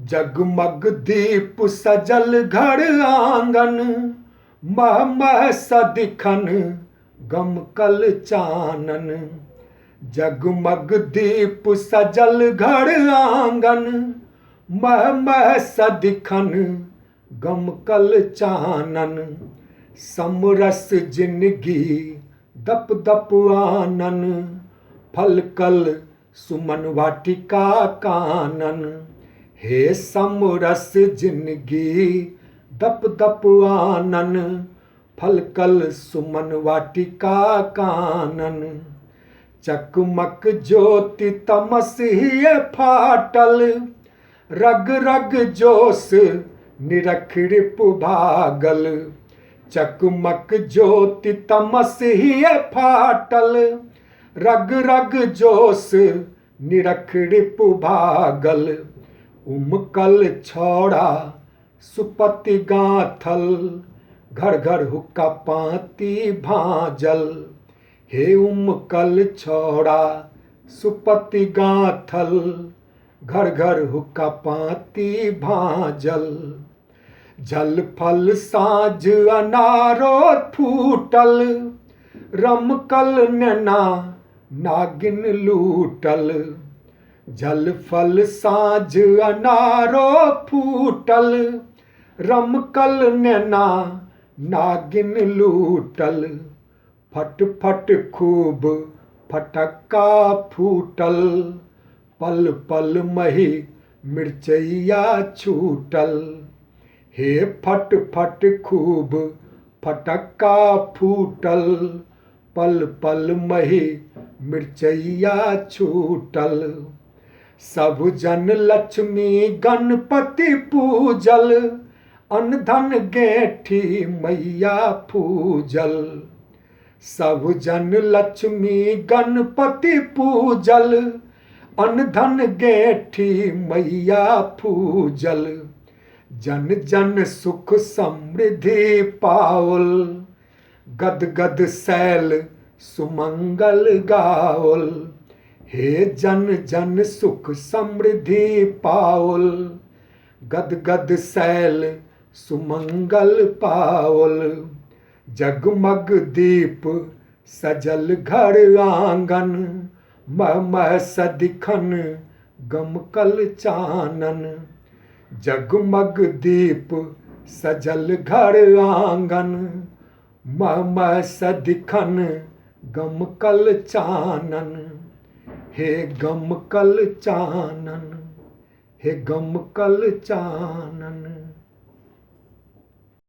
जगमग दीप सजल घर आंगन, मह मह सदिखन गमकल चानन। जगमग दीप सजल घर आंगन, मह मह सदिखन गमकल चानन। समरस जिंदगी दप दप आनन, फलकल सुमन वाटिका कानन। हे समरस जिंदगी दप दप आनन, फलकल सुमन वाटिका कानन। चकमक ज्योति तमस हिय फाटल, रग रग जोश निरखिड़ पुभागल। चकमक ज्योति तमस हिय फाटल, रग रग जोश निरखिड़ पुभागल। उमकल छौड़ा सुपति गाथल, घर घर हुक्का पाती भांजल। हे उमकल छौड़ा सुपति गाथल, घर घर हुक्का पाती भांजल। जल फल साँझ अनारो फूटल, रमकल नैना नागिन लूटल। जल फल साँझ अनारो फूटल, रमकल नैना नागिन लूटल। फट फट खूब फटक्का फूटल, पल पल मही मिर्चैया छूटल। हे फट फट खूब फटक्का फूटल, पल पल मही मिर्चैया छूटल। सब जन लक्ष्मी गणपति पूजल, अन्न धन गेठी मैया पूजल। सब जन लक्ष्मी गणपति पूजल, अन्न धन गेठी मैया पूजल। जन जन सुख समृद्धि पाउल, गद गद सैल सुमंगल गाउल। हे जन जन सुख समृद्धि पाउल, गद गद सैल सुमंगल पाउल। जगमग दीप सजल घर आंगन, मह मह सदिखन गमकल चानन। जगमग दीप सजल घर आंगन, मह मह सदिखन गमकल चानन। हे गमकल चानन, हे गमकल चानन।